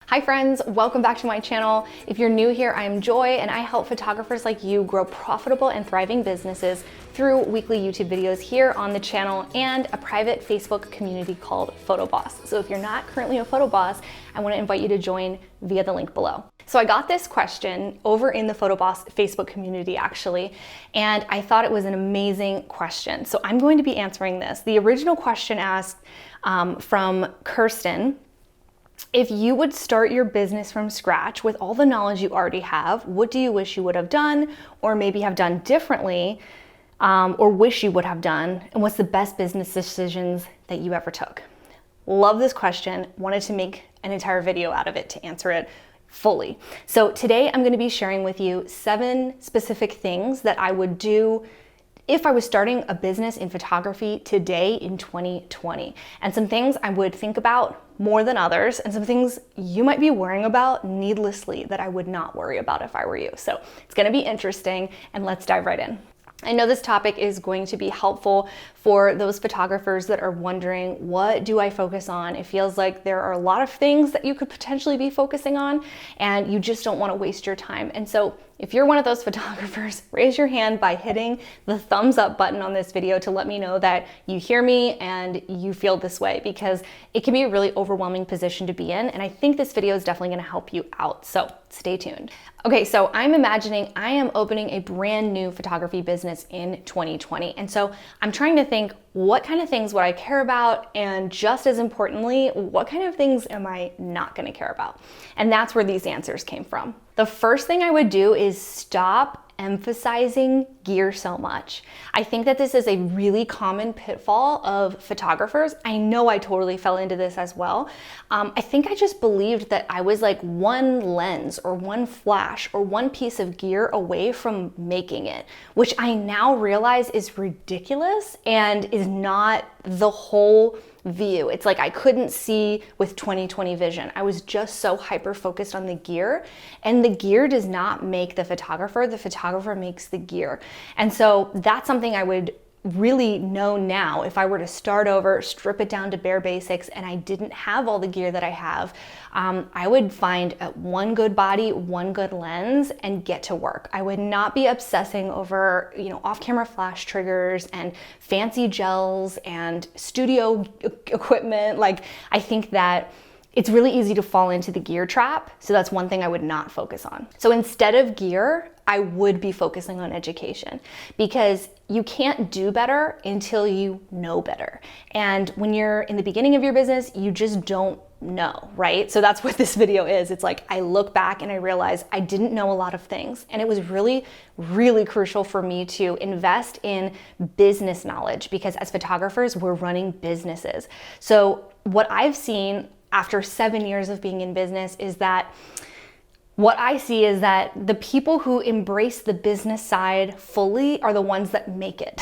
Hi friends, welcome back to my channel. If you're new here, I am Joy and I help photographers like you grow profitable and thriving businesses through weekly YouTube videos here on the channel and a private Facebook community called PhotoBoss. So if you're not currently a PhotoBoss, I want to invite you to join via the link below. So I got this question over in the PhotoBoss Facebook community actually, and I thought it was an amazing question. So I'm going to be answering this. The original question asked from Kirsten, if you would start your business from scratch with all the knowledge you already have, what do you wish you would have done or maybe have done differently or wish you would have done? And what's the best business decisions that you ever took? Love this question. Wanted to make an entire video out of it to answer it fully. So today I'm going to be sharing with you 7 specific things that I would do if I was starting a business in photography today in 2020, and some things I would think about more than others, and some things you might be worrying about needlessly that I would not worry about if I were you. So it's gonna be interesting, and let's dive right in. I know this topic is going to be helpful for those photographers that are wondering, what do I focus on? It feels like there are a lot of things that you could potentially be focusing on, and you just don't want to waste your time. And so if you're one of those photographers, raise your hand by hitting the thumbs up button on this video to let me know that you hear me and you feel this way, because it can be a really overwhelming position to be in. And I think this video is definitely going to help you out. So stay tuned. Okay, so I'm imagining I am opening a brand new photography business in 2020. And so I'm trying to think, what kind of things would I care about? And just as importantly, what kind of things am I not going to care about? And that's where these answers came from. The first thing I would do is stop emphasizing gear so much. I think that this is a really common pitfall of photographers. I know I totally fell into this as well. I think I just believed that I was like one lens or one flash or one piece of gear away from making it, which I now realize is ridiculous and is not the whole view. It's like I couldn't see with 2020 vision. I was just so hyper focused on the gear, and the gear does not make the photographer makes the gear. And so that's something I would really know now. If I were to start over, strip it down to bare basics, and I didn't have all the gear that I have, I would find one good body, one good lens, and get to work. I would not be obsessing over, off-camera flash triggers and fancy gels and studio equipment. Like, I think that it's really easy to fall into the gear trap. So that's one thing I would not focus on. So instead of gear, I would be focusing on education, because you can't do better until you know better. And when you're in the beginning of your business, you just don't know, right? So that's what this video is. It's like I look back and I realize I didn't know a lot of things. And it was really, really crucial for me to invest in business knowledge, because as photographers, we're running businesses. So what I've seen after 7 years of being in business is that the people who embrace the business side fully are the ones that make it.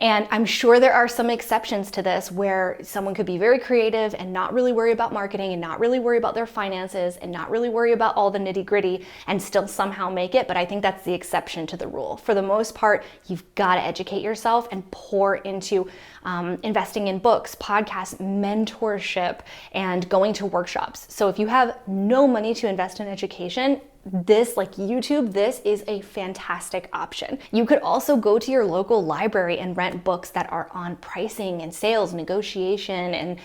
And I'm sure there are some exceptions to this where someone could be very creative and not really worry about marketing and not really worry about their finances and not really worry about all the nitty-gritty and still somehow make it. But I think that's the exception to the rule. For the most part, you've got to educate yourself and pour into investing in books, podcasts, mentorship, and going to workshops. So if you have no money to invest in education, this, like YouTube, this is a fantastic option. You could also go to your local library and rent books that are on pricing and sales, negotiation, and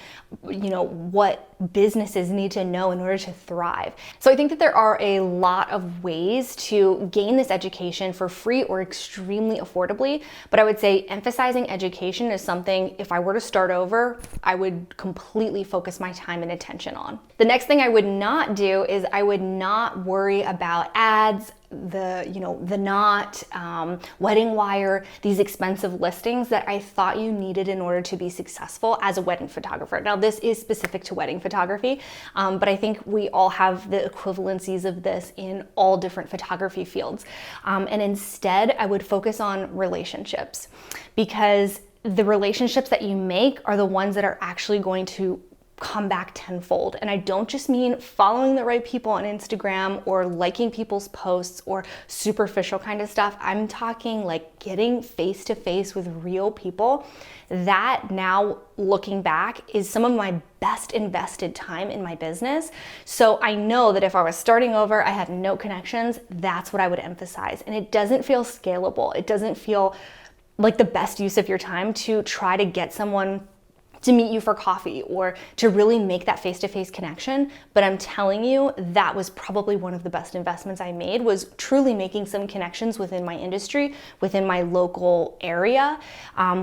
what businesses need to know in order to thrive. So I think that there are a lot of ways to gain this education for free or extremely affordably, but I would say emphasizing education is something, if I were to start over, I would completely focus my time and attention on. The next thing I would not do is I would not worry about ads, the knot, wedding wire, these expensive listings that I thought you needed in order to be successful as a wedding photographer. Now, this is specific to wedding photography, but I think we all have the equivalencies of this in all different photography fields. And instead, I would focus on relationships, because the relationships that you make are the ones that are actually going to come back tenfold. And I don't just mean following the right people on Instagram or liking people's posts or superficial kind of stuff. I'm talking like getting face to face with real people. That now, looking back, is some of my best invested time in my business. So I know that if I was starting over, I had no connections, that's what I would emphasize. And it doesn't feel scalable. It doesn't feel like the best use of your time to try to get someone to meet you for coffee or to really make that face-to-face connection. But I'm telling you, that was probably one of the best investments I made, was truly making some connections within my industry, within my local area,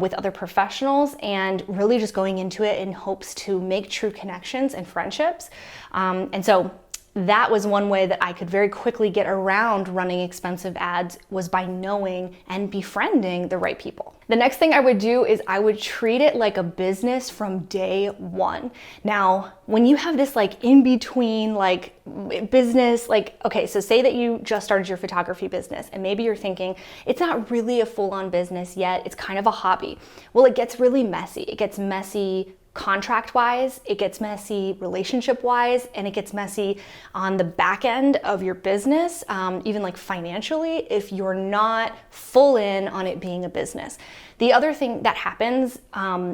with other professionals, and really just going into it in hopes to make true connections and friendships. And so that was one way that I could very quickly get around running expensive ads, was by knowing and befriending the right people. The next thing I would do is I would treat it like a business from day one. Now, when you have this like in between like business, like, okay, so say that you just started your photography business and maybe you're thinking it's not really a full-on business yet, it's kind of a hobby. Well, it gets really messy. It gets messy contract-wise, it gets messy relationship-wise, and it gets messy on the back end of your business, even like financially, if you're not full in on it being a business. The other thing that happens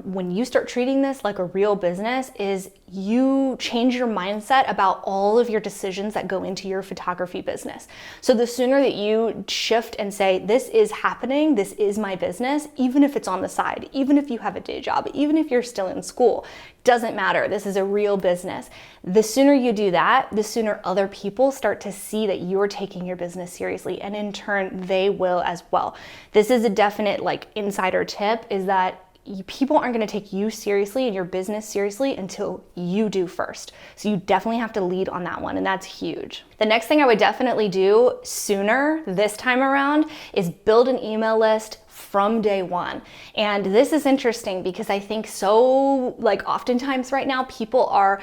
when you start treating this like a real business is you change your mindset about all of your decisions that go into your photography business. So the sooner that you shift and say, this is happening, this is my business, even if it's on the side, even if you have a day job, even if you're still in school, doesn't matter. This is a real business. The sooner you do that, the sooner other people start to see that you're taking your business seriously, and in turn, they will as well. This is a definite like insider tip, is that people aren't going to take you seriously and your business seriously until you do first. So you definitely have to lead on that one, and that's huge. The next thing I would definitely do sooner this time around is build an email list from day one. And this is interesting because I think so, like oftentimes right now, people are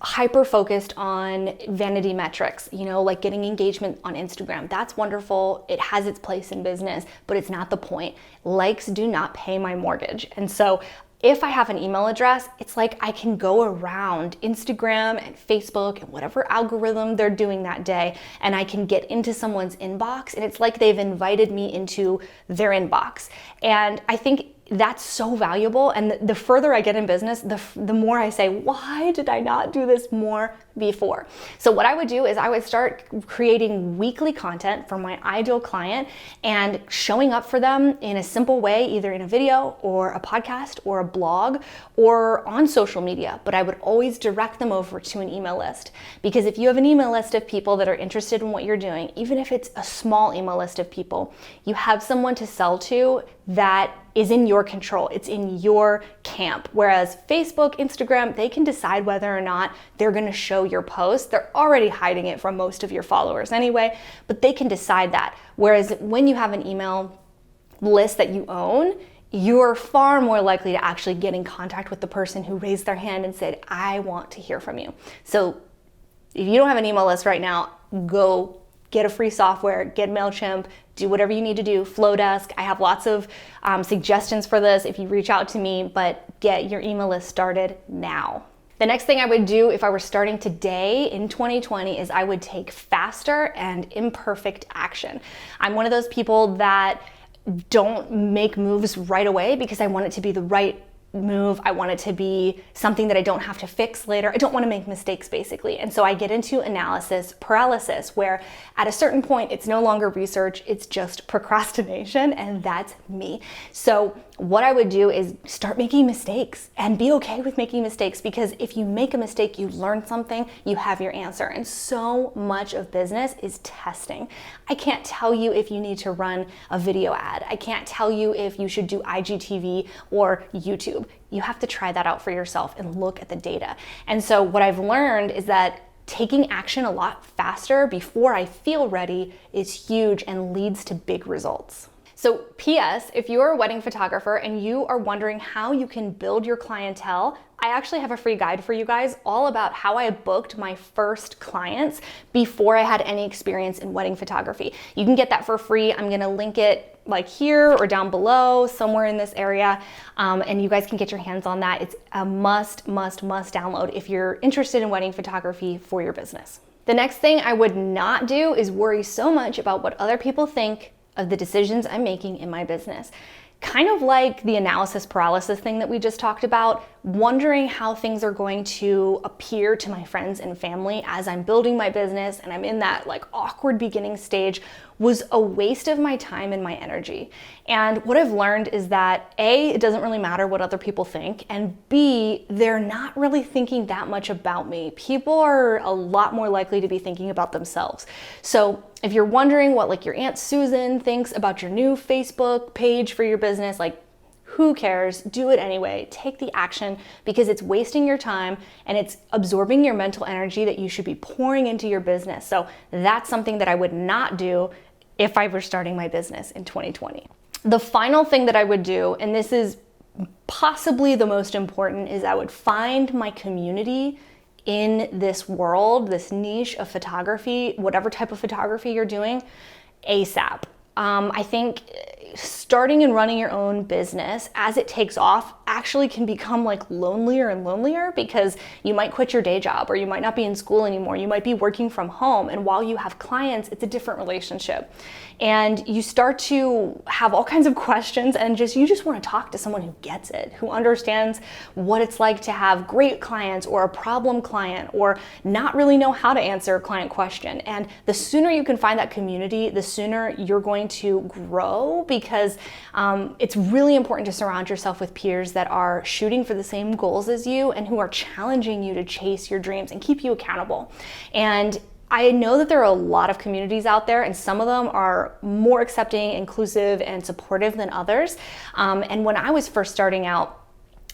hyper focused on vanity metrics, you know, like getting engagement on Instagram. That's wonderful. It has its place in business, but it's not the point. Likes do not pay my mortgage. And so if I have an email address, it's like I can go around Instagram and Facebook and whatever algorithm they're doing that day, and I can get into someone's inbox, and it's like they've invited me into their inbox. And I think that's so valuable. And the further I get in business, the more I say, why did I not do this more before? So what I would do is I would start creating weekly content for my ideal client and showing up for them in a simple way, either in a video or a podcast or a blog or on social media. But I would always direct them over to an email list, because if you have an email list of people that are interested in what you're doing, even if it's a small email list of people, you have someone to sell to that is in your control. It's in your camp. Whereas Facebook, Instagram, they can decide whether or not they're going to show your post. They're already hiding it from most of your followers anyway, but they can decide that. Whereas when you have an email list that you own, you're far more likely to actually get in contact with the person who raised their hand and said, I want to hear from you. So if you don't have an email list right now, go get a free software, get MailChimp, do whatever you need to do. Flowdesk, I have lots of suggestions for this if you reach out to me, but get your email list started now. The next thing I would do if I were starting today in 2020 is I would take faster and imperfect action. I'm one of those people that don't make moves right away because I want it to be the right move. I want it to be something that I don't have to fix later. I don't want to make mistakes, basically. And so I get into analysis paralysis, where at a certain point, it's no longer research, it's just procrastination, and that's me. So what I would do is start making mistakes and be okay with making mistakes, because if you make a mistake, you learn something, you have your answer. And so much of business is testing. I can't tell you if you need to run a video ad. I can't tell you if you should do IGTV or YouTube. You have to try that out for yourself and look at the data. And so what I've learned is that taking action a lot faster before I feel ready is huge and leads to big results. So PS, if you're a wedding photographer and you are wondering how you can build your clientele, I actually have a free guide for you guys all about how I booked my first clients before I had any experience in wedding photography. You can get that for free. I'm gonna link it like here or down below, somewhere in this area, and you guys can get your hands on that. It's a must download if you're interested in wedding photography for your business. The next thing I would not do is worry so much about what other people think of the decisions I'm making in my business. Kind of like the analysis paralysis thing that we just talked about, wondering how things are going to appear to my friends and family as I'm building my business and I'm in that like awkward beginning stage was a waste of my time and my energy. And what I've learned is that A, it doesn't really matter what other people think, and B, they're not really thinking that much about me. People are a lot more likely to be thinking about themselves. So if you're wondering what like your Aunt Susan thinks about your new Facebook page for your business, like who cares? Do it anyway. Take the action because it's wasting your time and it's absorbing your mental energy that you should be pouring into your business. So that's something that I would not do if I were starting my business in 2020. The final thing that I would do, and this is possibly the most important, is I would find my community in this world, this niche of photography, whatever type of photography you're doing, ASAP. I think starting and running your own business as it takes off actually can become like lonelier and lonelier because you might quit your day job or you might not be in school anymore. You might be working from home, and while you have clients, it's a different relationship. And you start to have all kinds of questions and you just want to talk to someone who gets it, who understands what it's like to have great clients or a problem client or not really know how to answer a client question. And the sooner you can find that community, the sooner you're going to grow, because it's really important to surround yourself with peers that are shooting for the same goals as you and who are challenging you to chase your dreams and keep you accountable. And I know that there are a lot of communities out there, and some of them are more accepting, inclusive, and supportive than others. And when I was first starting out,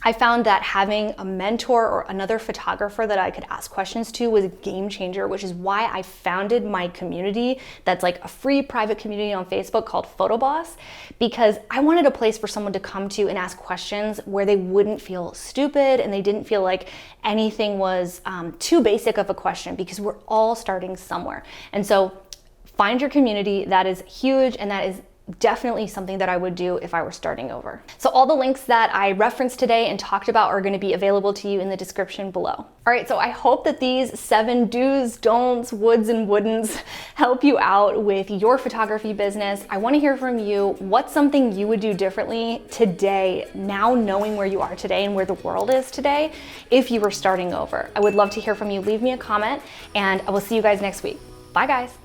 I found that having a mentor or another photographer that I could ask questions to was a game changer, which is why I founded my community that's like a free private community on Facebook called PhotoBoss, because I wanted a place for someone to come to and ask questions where they wouldn't feel stupid and they didn't feel like anything was too basic of a question, because we're all starting somewhere. And so find your community. That is huge, and that is definitely something that I would do if I were starting over. So all the links that I referenced today and talked about are going to be available to you in the description below. All right, so I hope that these 7 do's, don'ts, woulds, and wouldn'ts help you out with your photography business. I want to hear from you. What's something you would do differently today, now knowing where you are today and where the world is today, if you were starting over? I would love to hear from you. Leave me a comment, and I will see you guys next week. Bye, guys.